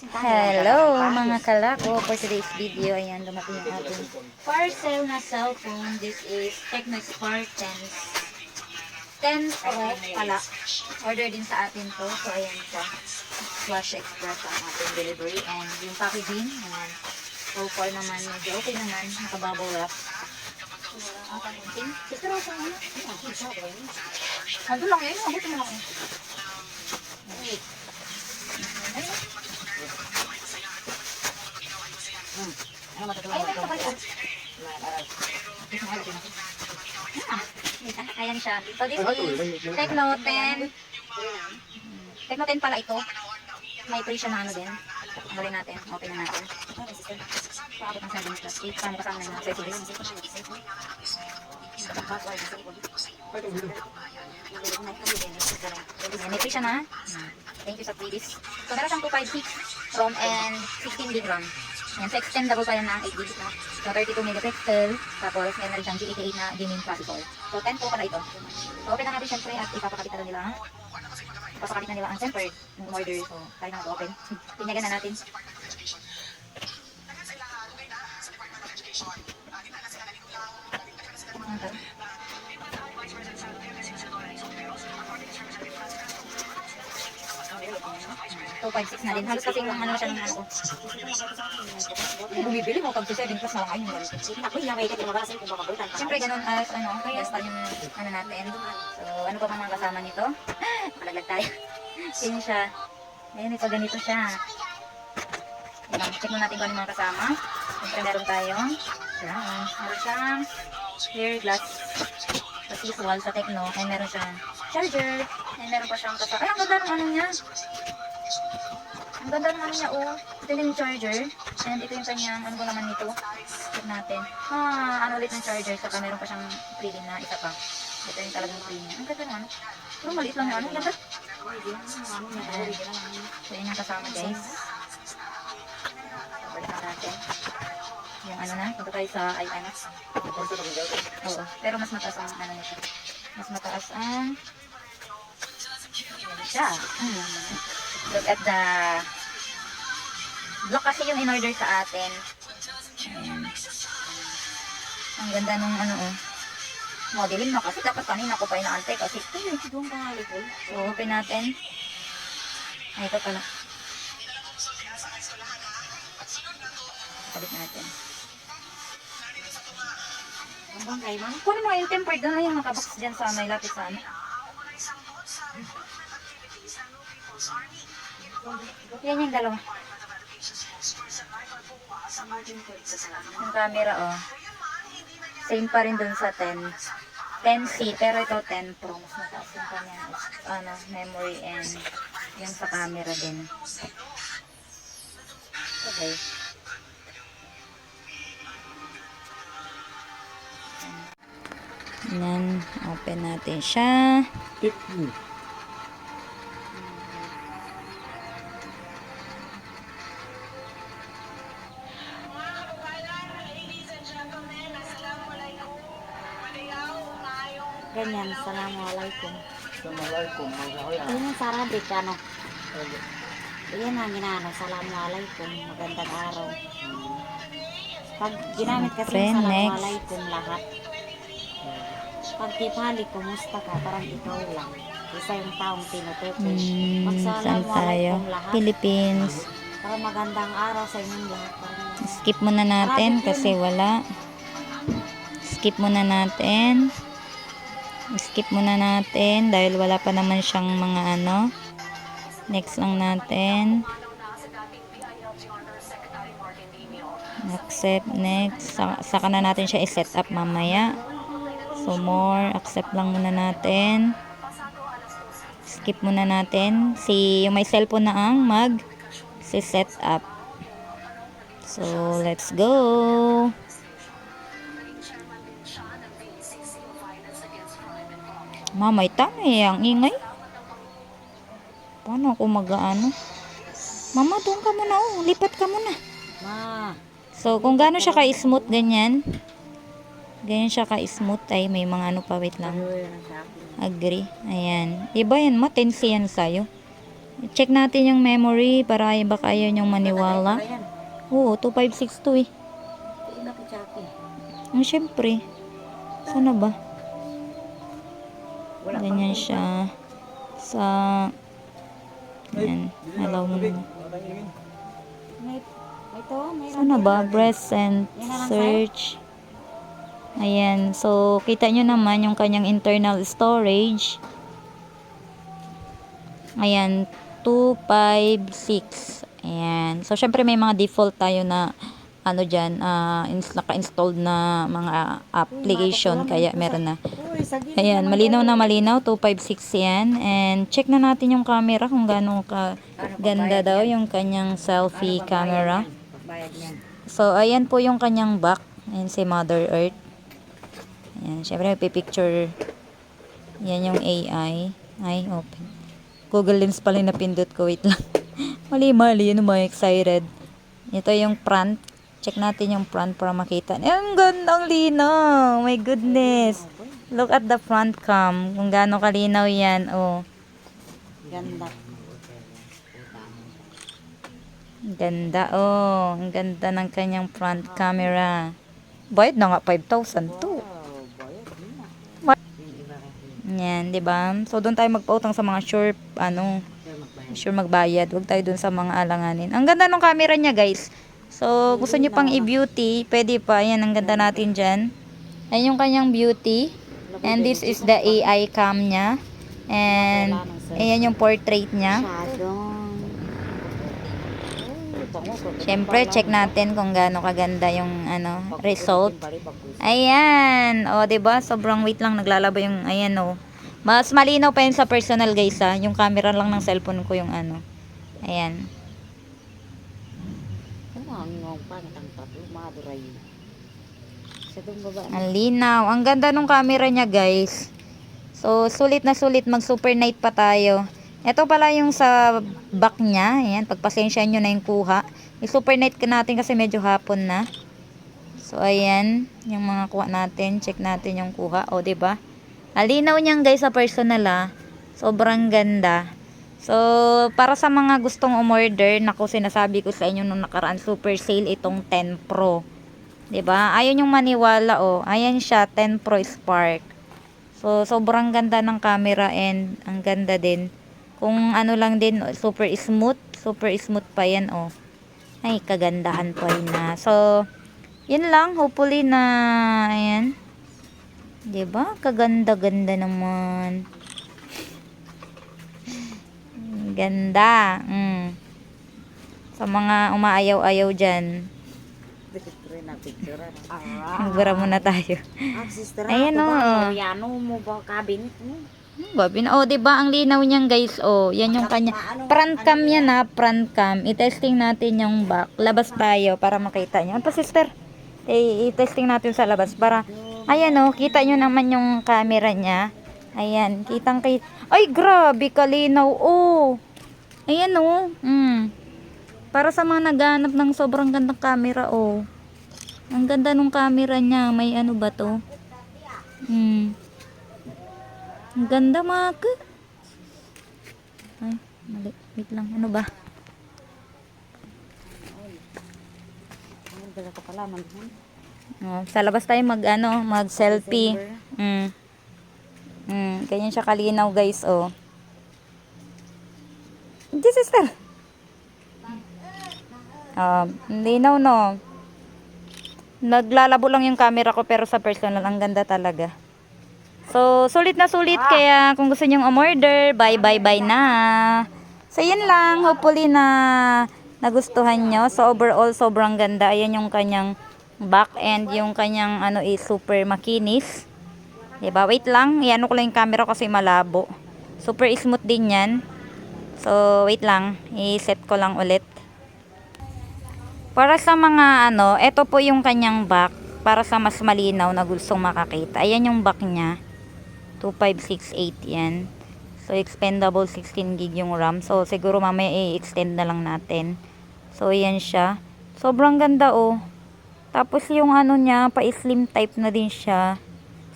Hello mga kalako, for today's video, ayan, dumating yung ating parcel na cellphone. This is Tecno Spark 10 Pro pala. Order din sa atin to. So ayan siya, Flash Express ang ating delivery. And yung packaging, ayan, so far naman, medyo okay naman, nakabubble wrap. Siguro sa ano? Ando lang yun, mabuti mo lang yun. Wait. Ayun. Ano matutulong ito? Ayan siya. So this is Tecno 10. Tecno 10 pala ito. May free siya na ano din. Tanggalin natin. Open na natin. Paabot ng 7 plus 8. Paano kasama na accessories? May free siya na. Thank you sa freebies. So meron siyang 256 ROM and 16 GB RAM. Yan, so extendable pa yan na 8 GB na. So 32 megapixel. Tapos meron siyang GT8 na gaming processor. So 10 po pala ito. So open na natin syempre at ipapakabit na nila. Ipapakabit na nila ang sensor ng order. So tayo na mag-open. Tinyagan na natin. Okay. 256 na din. Halos kasi yung ano siya ng ano ko. Bumibili mo pag 7 plus na lang ayun. Siyempre ganun as ano, kaya star yung ano natin. So ano pa mga kasama nito? Makalaglag tayo. Yun siya. Ayun, ito ganito siya. Yan, check mo natin kung ano mga kasama. Siyempre meron tayong meron siyang clear glass sa visual sa Tecno. And meron siyang charger. And meron pa siyang kasama. Ay, ang ganda ng ano niya. Ang ganda ng ano niya, oh. Ito yung charger. And ito yung kanyang, ano ba naman nito? Check natin. Ano ulit ng charger. Saka meron pa siyang free din na isa pa. Ito yung talagang free niya. Ang ganda naman. Pero maliit lang yung ano. Ang ganda. So, yun yung kasama, guys. Balikan natin. Yung ano na. Punta tayo sa INS. Oo. Pero mas mataas ang ano nito. Mas mataas ang siya. Look at the block kasi yung in-order sa atin. Ayan. Ang ganda nung ano modeling na kasi dapat kanina ko pa inaantay kasi doon ka likod. So open natin. Ay, ito pala. Kabit natin. Kunin mo yung tempered doon na yung nakabox dyan sa may lapis sa ano. Yan yung dalawa. Yung camera, oh. Same pa rin dun sa 10. 10C, pero ito 10 Pro. Mas mataas yung kanyang ano, memory and yung sa camera din. Okay. Yan, open natin siya. Ganyan, assalamualaikum. Assalamualaikum. Ayun yung sa Arabic, ano? Ayun ang ginano, assalamualaikum. Magandang araw. Pag ginamit kasi yung assalamualaikum lahat. Pag kipali, kumusta ka? Parang ikaw lang. Isa yung taong tinutukoy. Saan tayo? Lahat. Philippines. Parang magandang araw sa inyong lahat. Skip muna natin kasi wala. Skip muna natin. Skip muna natin dahil wala pa naman siyang mga ano. Next lang natin. Accept, next. Saka na natin siya i-set up mamaya. So more, accept lang muna natin. Skip muna natin. Yung may cellphone na ang mag-set up. So let's go. Mamay tanay ang ingay. Paano ako mag-ano? Mama, doon ka muna, oh. Lipat ka muna. Ma. So, kung gaano siya ka-smooth, ganyan. Ganyan siya ka-smooth. Ay, may mga ano pa, wait lang. Agree. Ayan. Iba yan, ma. 10C yan sa'yo. Check natin yung memory para baka yun yung maniwala. Oo, 2562 eh. Syempre. Sana ba? Ganyan siya. Sa... Yan. Allow mo na. Sana ba? Breast and search. Ayan. So, kita nyo naman yung kanyang internal storage. Ayan. 256. Ayan. So, syempre may mga default tayo na ano dyan, naka-installed na mga application. Kaya meron na. Ayan. Malinaw na malinaw. 256 yan. And check na natin yung camera kung gaano ka ganda daw yung kanyang selfie camera. So, ayan po yung kanyang back. Ayan si Mother Earth. Ayan. Syempre may picture. Yan yung AI. Ay, open. Google Lens pala yung napindot ko. Wait lang. Mali. Ano ba? Excited. Ito yung front. Check natin yung front para makita. Ang gandang linaw. My goodness. Look at the front cam. Kung gaano kalinaw yan. Oh. Ganda. Ganda. Oh. Ang ganda ng kanyang front camera. Bayad na nga 5,000 to. Yan, 'di ba? So doon tayo magpautang sa mga sure magbayad. Huwag tayo doon sa mga alanganin. Ang ganda ng camera niya, guys. So gusto niyo pang i-beauty, pwede pa. Yan, ang ganda natin diyan. Ayan yung kanyang beauty. And this is the AI cam niya. And ayan yung portrait niya. Siyempre, check natin kung gaano kaganda yung result. Ayan. O, 'di ba? Sobrang wait lang naglalaba yung ayan oh. Mas malinaw pa yun sa personal, guys, ha. Yung camera lang ng cellphone ko yung Ayan. Ang linaw. Ang ganda nung camera niya, guys. So, sulit na sulit. Mag super night pa tayo. Ito pala yung sa back niya. Ayan. Pagpasensya nyo na yung kuha. I-super night ka natin kasi medyo hapon na. So, ayan. Yung mga kuha natin. Check natin yung kuha. O, diba? Alinaw niyan, guys, sa personal, ha. Sobrang ganda. So, para sa mga gustong umorder, naku, sinasabi ko sa inyo nung nakaraan, super sale itong 10 Pro. 'Di ba? Ayun yung maniwala, oh. Ayan siya, 10 Pro Spark. So, sobrang ganda ng camera and ang ganda din. Kung ano lang din, super smooth pa yan, oh. Ay, kagandahan pa yun na. So, yun lang, hopefully na, ayan. 'Di ba? Kaganda-ganda naman. Ganda. Sa mga umaayaw-ayaw dyan. Magbara muna tayo. Ayan o. Oh, diba? Ang linaw niyan, guys. Oh, yan yung kanya. Front cam yan, ha. Front cam. I-testing natin yung back. Labas tayo para makita nyo. Ano pa, sister? I-testing natin sa labas para, ayan o. Kita nyo naman yung camera niya. Ayan. Kitang-kita. Ay, grabe kalinaw. Oh. Ayan oh. Para sa mga naghahanap ng sobrang gandang camera, oh. Ang ganda nung camera niya. May ano ba to? Ang ganda, mga Ay, mali. Wait lang. Ano ba? Oh, sa labas tayo mag-selfie. Ganyan siya kalinaw, guys, oh. This is sister. Linaw, no. Naglalabo lang yung camera ko pero sa personal ang ganda talaga. So, sulit na sulit kaya kung gusto niyo umorder, bye na. So, yun lang. Hopefully na nagustuhan nyo. So, overall, sobrang ganda. Ayan yung kanyang back end, yung kanyang is super makinis. Diba? Wait lang. Iano ko lang yung camera kasi malabo. Super smooth din yan. So, wait lang. I-set ko lang ulit. Para sa mga ito po yung kanyang back. Para sa mas malinaw na gustong makakita. Ayan yung back niya. 2568 yan. So, expendable 16 gig yung RAM. So, siguro mamaya i-extend na lang natin. So, ayan siya. Sobrang ganda, oh. Tapos yung niya, pa-slim type na din siya.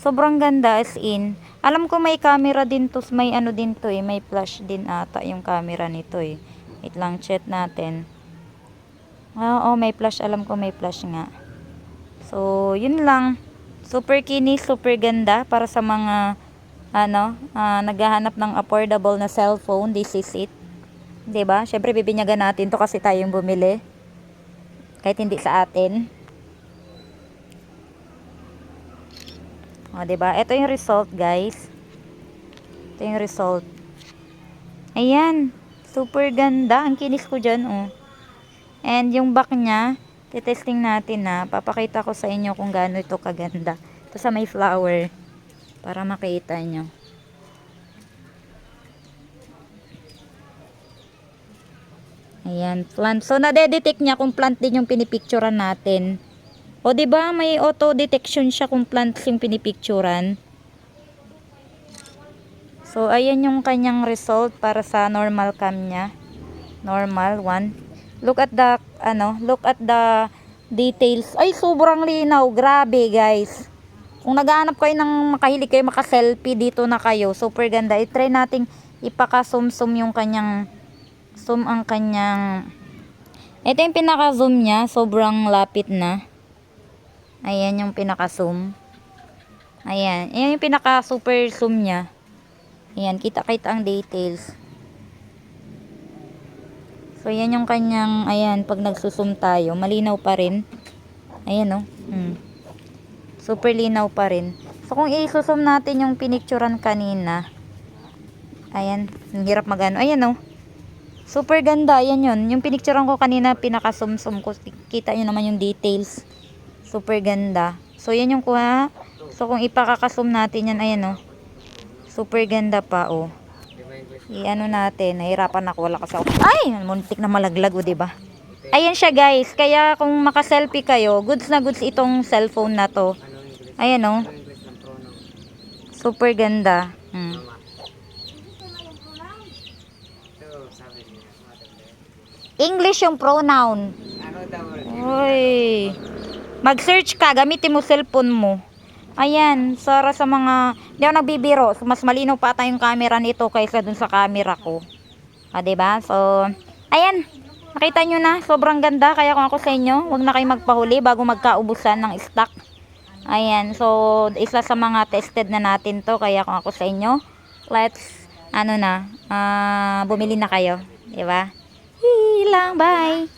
Sobrang ganda as in. Alam ko may camera din to, may ano din to eh, may flash din ata yung camera nito eh. Wait lang, check natin. Oo, may flash, alam ko may flash nga. So, yun lang. Super kinis, super ganda para sa mga naghahanap ng affordable na cellphone. This is it. 'Di ba? Syempre bibinyagan natin to kasi tayong bumili. Kahit hindi sa atin. O, diba? Ito yung result, guys. Ito yung result. Ayan. Super ganda. Ang kinis ko dyan, oh. And yung back niya, titesting natin na. Papakita ko sa inyo kung gaano ito kaganda. Ito sa may flower. Para makita nyo. Ayan, plant. So, nadedetect niya kung plant din yung pinipicturan natin. O, diba, may auto detection siya kung plants yung pinipicturan. So, ayan yung kanyang result para sa normal cam niya. Normal, 1. Look at the details. Ay, sobrang linaw. Grabe, guys. Kung naghahanap kayo ng makahilig kayo, maka-selfie, dito na kayo. Super ganda. I-try nating ipaka-zoom yung kanyang, ito yung pinaka-zoom niya. Sobrang lapit na. Ayan yung pinaka-zoom. Ayan. Ayan yung pinaka-super zoom niya. Ayan. Kita-kita ang details. So, yan yung kanyang, ayan, pag nagsusum tayo, malinaw pa rin. Ayan, oh. Super linaw pa rin. So, kung isusum natin yung pinicturan kanina, ayan, ang hirap magano. Ayan, oh. Super ganda. Ayan yun. Yung pinicturan ko kanina, pinaka-sum-sum ko. Kita nyo naman yung details. Super ganda. So, yan yung kuha. So, kung ipakakasum natin yan, ayan, oh. Super ganda pa, oh. I-ano natin. Nahirapan ako. Wala kasi ako. Ay! Muntik na malaglag, oh, diba? Ayan siya, guys. Kaya, kung makaselfie kayo, goods na goods itong cellphone na to. Ayan, oh. Super ganda. English yung pronoun. Uy. Mag-search ka, gamitin mo cellphone mo. Ayan, para sa mga, hindi ako nagbibiro, mas malinaw pa tayong camera nito kaysa dun sa camera ko. Diba? So, ayan, nakita nyo na, sobrang ganda. Kaya kung ako sa inyo, huwag na kayo magpahuli bago magkaubusan ng stock. Ayan, so, isa sa mga tested na natin to. Kaya kung ako sa inyo, let's, bumili na kayo. Diba? Hilang, bye!